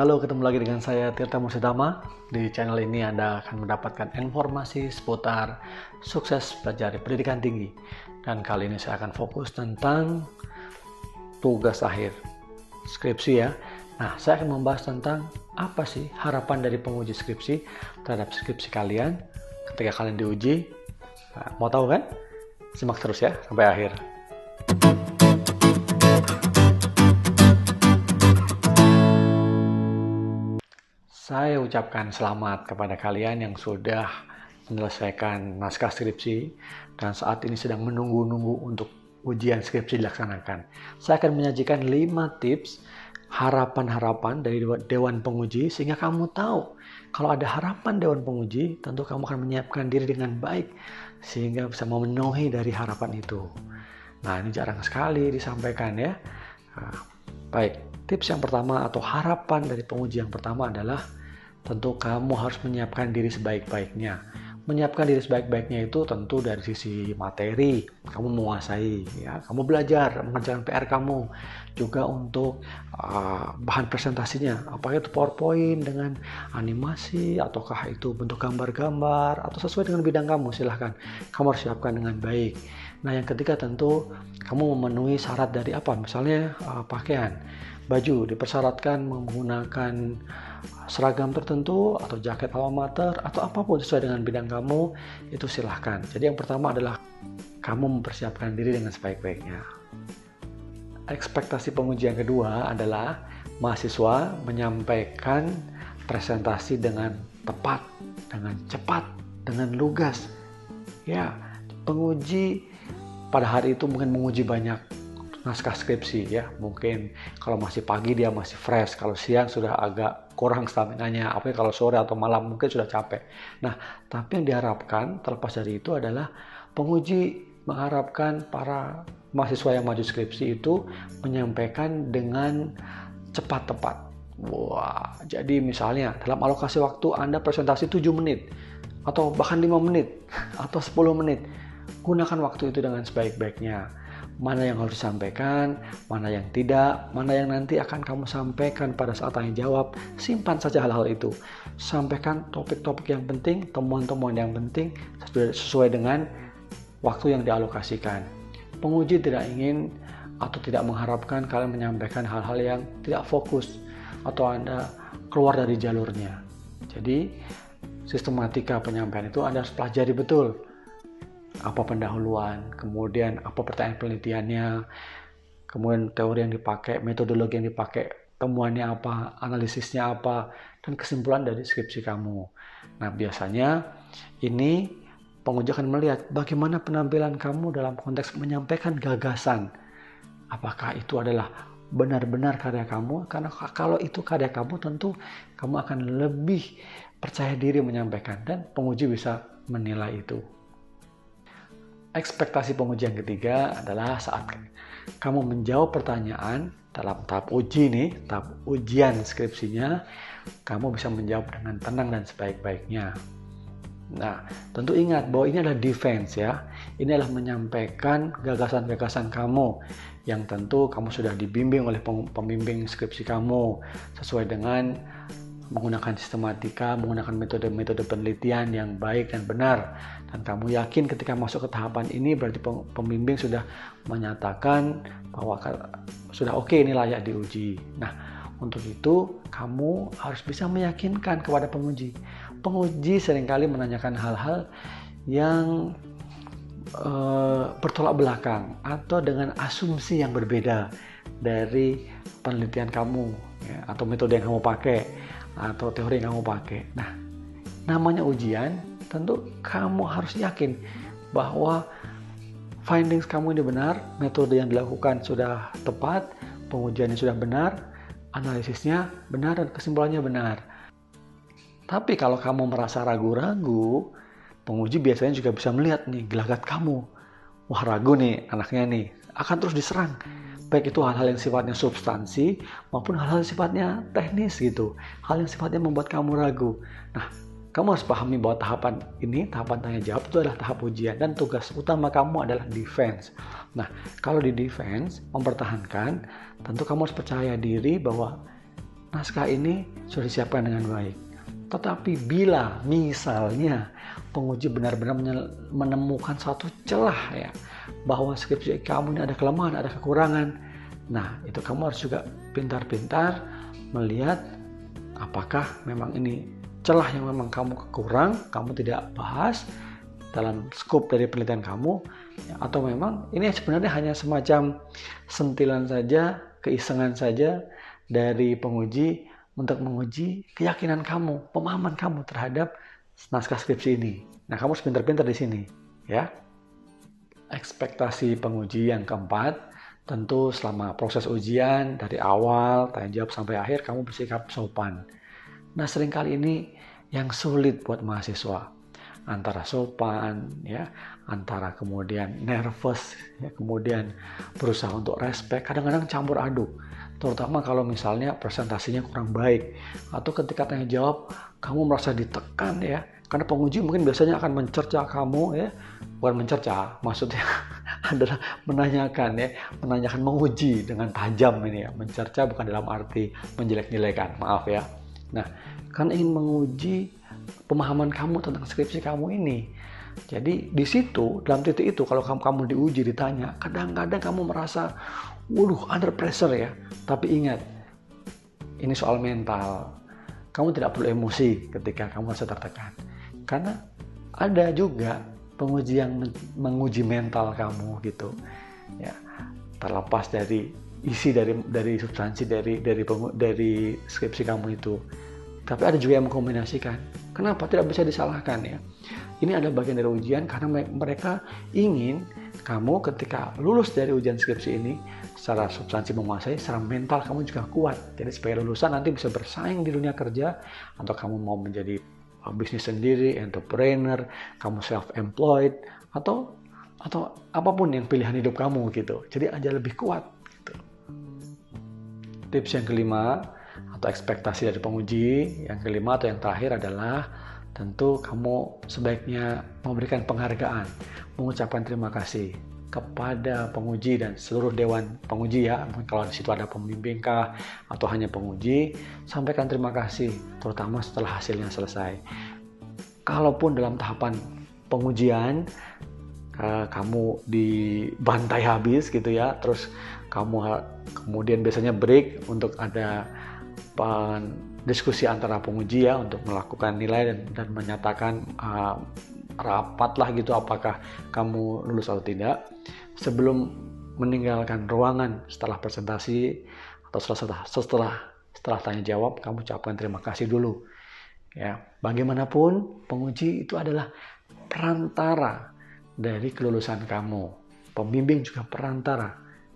Halo, ketemu lagi dengan saya Tirta Musyadama. Di channel ini Anda akan mendapatkan informasi seputar sukses belajar pendidikan tinggi. Dan kali ini saya akan fokus tentang tugas akhir skripsi ya. Nah, saya akan membahas tentang apa sih harapan dari penguji skripsi terhadap skripsi kalian ketika kalian diuji. Nah, mau tahu kan? Simak terus ya sampai akhir. Saya ucapkan selamat kepada kalian yang sudah menyelesaikan naskah skripsi dan saat ini sedang menunggu-nunggu untuk ujian skripsi dilaksanakan. Saya akan menyajikan 5 tips harapan-harapan dari Dewan Penguji sehingga kamu tahu kalau ada harapan Dewan Penguji, tentu kamu akan menyiapkan diri dengan baik sehingga bisa memenuhi dari harapan itu. Nah, ini jarang sekali disampaikan ya. Baik, tips yang pertama atau harapan dari penguji yang pertama adalah tentu kamu harus menyiapkan diri sebaik-baiknya. Menyiapkan diri sebaik-baiknya itu tentu dari sisi materi, kamu menguasai, ya, kamu belajar mengerjakan PR kamu, juga untuk bahan presentasinya, apakah itu PowerPoint dengan animasi, ataukah itu bentuk gambar-gambar, atau sesuai dengan bidang kamu, silahkan. Kamu harus siapkan dengan baik. Nah, yang ketiga tentu kamu memenuhi syarat dari apa? Misalnya pakaian, baju dipersyaratkan menggunakan seragam tertentu atau jaket alma mater atau apapun sesuai dengan bidang kamu, itu silahkan. Jadi yang pertama adalah kamu mempersiapkan diri dengan sebaik-baiknya. Ekspektasi penguji yang kedua adalah mahasiswa menyampaikan presentasi dengan tepat, dengan cepat, dengan lugas. Ya, penguji pada hari itu mungkin menguji banyak naskah skripsi ya, mungkin kalau masih pagi dia masih fresh, kalau siang sudah agak kurang stamina-nya, apalagi kalau sore atau malam mungkin sudah capek. Nah, tapi yang diharapkan terlepas dari itu adalah penguji mengharapkan para mahasiswa yang maju skripsi itu menyampaikan dengan cepat tepat. Wah, jadi misalnya dalam alokasi waktu Anda presentasi 7 menit atau bahkan 5 menit atau 10 menit, gunakan waktu itu dengan sebaik-baiknya. Mana yang harus disampaikan, mana yang tidak, mana yang nanti akan kamu sampaikan pada saat tanya jawab. Simpan saja hal-hal itu. Sampaikan topik-topik yang penting, temuan-temuan yang penting sesuai dengan waktu yang dialokasikan. Penguji tidak ingin atau tidak mengharapkan kalian menyampaikan hal-hal yang tidak fokus atau Anda keluar dari jalurnya. Jadi, sistematika penyampaian itu Anda harus pelajari betul. Apa pendahuluan, kemudian apa pertanyaan penelitiannya, kemudian teori yang dipakai, metodologi yang dipakai, temuannya apa, analisisnya apa, dan kesimpulan dari skripsi kamu. Nah, biasanya ini penguji akan melihat bagaimana penampilan kamu dalam konteks menyampaikan gagasan. Apakah itu adalah benar-benar karya kamu? Karena kalau itu karya kamu, tentu kamu akan lebih percaya diri menyampaikan dan penguji bisa menilai itu. Ekspektasi penguji yang ketiga adalah saat kamu menjawab pertanyaan dalam tahap uji nih, tahap ujian skripsinya, kamu bisa menjawab dengan tenang dan sebaik-baiknya. Nah, tentu ingat bahwa ini adalah defense ya. Ini adalah menyampaikan gagasan-gagasan kamu yang tentu kamu sudah dibimbing oleh pembimbing skripsi kamu sesuai dengan menggunakan sistematika, menggunakan metode-metode penelitian yang baik dan benar. Dan kamu yakin ketika masuk ke tahapan ini berarti pembimbing sudah menyatakan bahwa sudah oke, ini layak diuji. Nah, untuk itu kamu harus bisa meyakinkan kepada penguji. Penguji seringkali menanyakan hal-hal yang bertolak belakang atau dengan asumsi yang berbeda dari penelitian kamu ya, atau metode yang kamu pakai atau teori yang kamu pakai. Nah, namanya ujian, tentu kamu harus yakin bahwa findings kamu ini benar, metode yang dilakukan sudah tepat, pengujiannya sudah benar, analisisnya benar, dan kesimpulannya benar. Tapi kalau kamu merasa ragu-ragu, penguji biasanya juga bisa melihat nih gelagat kamu. Wah, ragu nih anaknya nih, akan terus diserang. Baik itu hal-hal yang sifatnya substansi maupun hal-hal yang sifatnya teknis gitu. Hal yang sifatnya membuat kamu ragu. Nah, kamu harus pahami bahwa tahapan ini, tahapan tanya jawab itu adalah tahap ujian dan tugas utama kamu adalah defense. Nah, kalau di defense, mempertahankan, tentu kamu harus percaya diri bahwa naskah ini sudah disiapkan dengan baik. Tetapi bila misalnya penguji benar-benar menemukan satu celah ya, bahwa skripsi kamu ini ada kelemahan, ada kekurangan, nah itu kamu harus juga pintar-pintar melihat apakah memang ini celah yang memang kamu kurang, kamu tidak bahas dalam skop dari penelitian kamu, ya, atau memang ini sebenarnya hanya semacam sentilan saja, keisengan saja dari penguji untuk menguji keyakinan kamu, pemahaman kamu terhadap naskah skripsi ini. Nah, kamu harus pintar-pintar di sini, ya. Ekspektasi penguji yang keempat, tentu selama proses ujian dari awal, tanya jawab sampai akhir, kamu bersikap sopan. Nah, seringkali ini yang sulit buat mahasiswa, antara sopan, ya, antara kemudian nervous, ya, kemudian berusaha untuk respect, kadang-kadang campur aduk. Terutama kalau misalnya presentasinya kurang baik, atau ketika tanya jawab kamu merasa ditekan ya, karena penguji mungkin biasanya akan mencerca kamu ya, bukan mencerca, maksudnya adalah menanyakan ya, menguji dengan tajam ini ya, mencerca bukan dalam arti menjelek-jelekan, maaf ya. Nah, karena ingin menguji pemahaman kamu tentang skripsi kamu ini. Jadi di situ, dalam titik itu, kalau kamu diuji, ditanya, kadang-kadang kamu merasa under pressure ya. Tapi ingat, ini soal mental. Kamu tidak perlu emosi ketika kamu merasa tertekan. Karena ada juga penguji yang menguji mental kamu gitu. Ya, terlepas dari isi dari substansi dari skripsi kamu itu. Tapi ada juga yang mengkombinasikan. Kenapa tidak bisa disalahkan ya? Ini adalah bagian dari ujian karena mereka ingin kamu ketika lulus dari ujian skripsi ini secara substansi menguasai, secara mental kamu juga kuat. Jadi supaya lulusan nanti bisa bersaing di dunia kerja, atau kamu mau menjadi bisnis sendiri, entrepreneur, kamu self-employed, atau apapun yang pilihan hidup kamu gitu. Jadi aja lebih kuat. Gitu. Tips yang kelima atau ekspektasi dari penguji, yang kelima atau yang terakhir adalah tentu kamu sebaiknya memberikan penghargaan, mengucapkan terima kasih kepada penguji dan seluruh dewan penguji ya. Kalau di situ ada pembimbing kah atau hanya penguji, sampaikan terima kasih terutama setelah hasilnya selesai. Kalaupun dalam tahapan pengujian kamu dibantai habis gitu ya, terus kamu kemudian biasanya break untuk ada diskusi antara penguji ya, untuk melakukan nilai dan menyatakan rapat lah gitu apakah kamu lulus atau tidak. Sebelum meninggalkan ruangan setelah presentasi atau setelah tanya jawab, kamu ucapkan terima kasih dulu ya. Bagaimanapun penguji itu adalah perantara dari kelulusan kamu, pembimbing juga perantara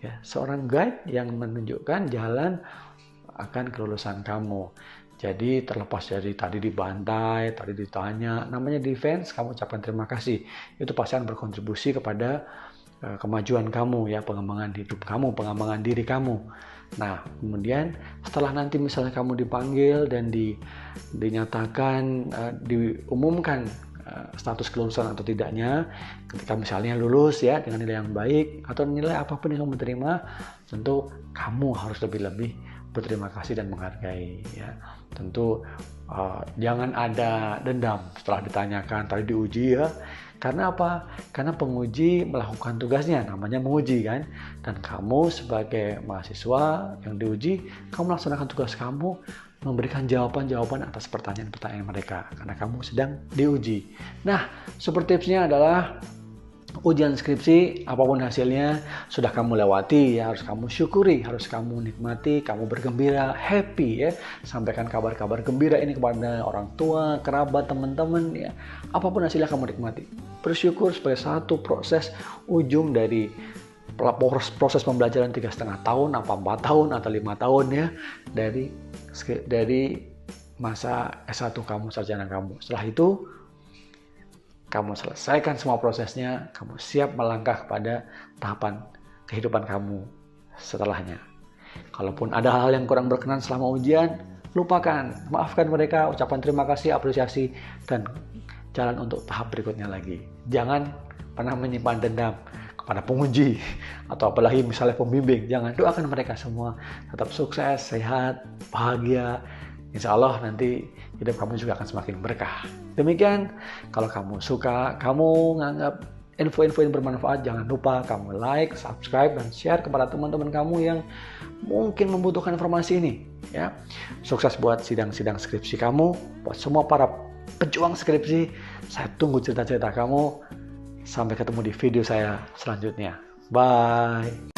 ya, seorang guide yang menunjukkan jalan akan kelulusan kamu. Jadi terlepas dari tadi dibantai, tadi ditanya, namanya defense, kamu ucapkan terima kasih. Itu pasti akan berkontribusi kepada kemajuan kamu ya, pengembangan hidup kamu, pengembangan diri kamu. Nah, kemudian setelah nanti misalnya kamu dipanggil dan dinyatakan, diumumkan status kelulusan atau tidaknya, ketika misalnya lulus ya dengan nilai yang baik atau nilai apapun yang kamu terima, tentu kamu harus lebih berterima kasih dan menghargai ya. Tentu jangan ada dendam setelah ditanyakan, tadi diuji ya. Karena apa? Karena penguji melakukan tugasnya, namanya menguji kan. Dan kamu sebagai mahasiswa yang diuji, kamu melaksanakan tugas kamu, memberikan jawaban-jawaban atas pertanyaan-pertanyaan mereka, karena kamu sedang diuji. Nah, super tipsnya adalah ujian skripsi, apapun hasilnya sudah kamu lewati ya, harus kamu syukuri, harus kamu nikmati, kamu bergembira, happy ya. Sampaikan kabar-kabar gembira ini kepada orang tua, kerabat, teman-teman ya. Apapun hasilnya kamu nikmati. Bersyukur sebagai satu proses ujung dari proses pembelajaran 3,5 tahun, apa 4 tahun atau 5 tahun ya, dari masa S1 kamu, sarjana kamu. Setelah itu kamu selesaikan semua prosesnya, kamu siap melangkah kepada tahapan kehidupan kamu setelahnya. Kalaupun ada hal-hal yang kurang berkenan selama ujian, lupakan, maafkan mereka, ucapan terima kasih, apresiasi, dan jalan untuk tahap berikutnya lagi. Jangan pernah menyimpan dendam pada penguji atau apalagi misalnya pembimbing. Jangan, doakan mereka semua tetap sukses, sehat, bahagia. Insya Allah nanti hidup kamu juga akan semakin berkah. Demikian, kalau kamu suka, kamu nganggap info-info yang bermanfaat, jangan lupa kamu like, subscribe, dan share kepada teman-teman kamu yang mungkin membutuhkan informasi ini. Ya, sukses buat sidang-sidang skripsi kamu, buat semua para pejuang skripsi. Saya tunggu cerita-cerita kamu. Sampai ketemu di video saya selanjutnya. Bye.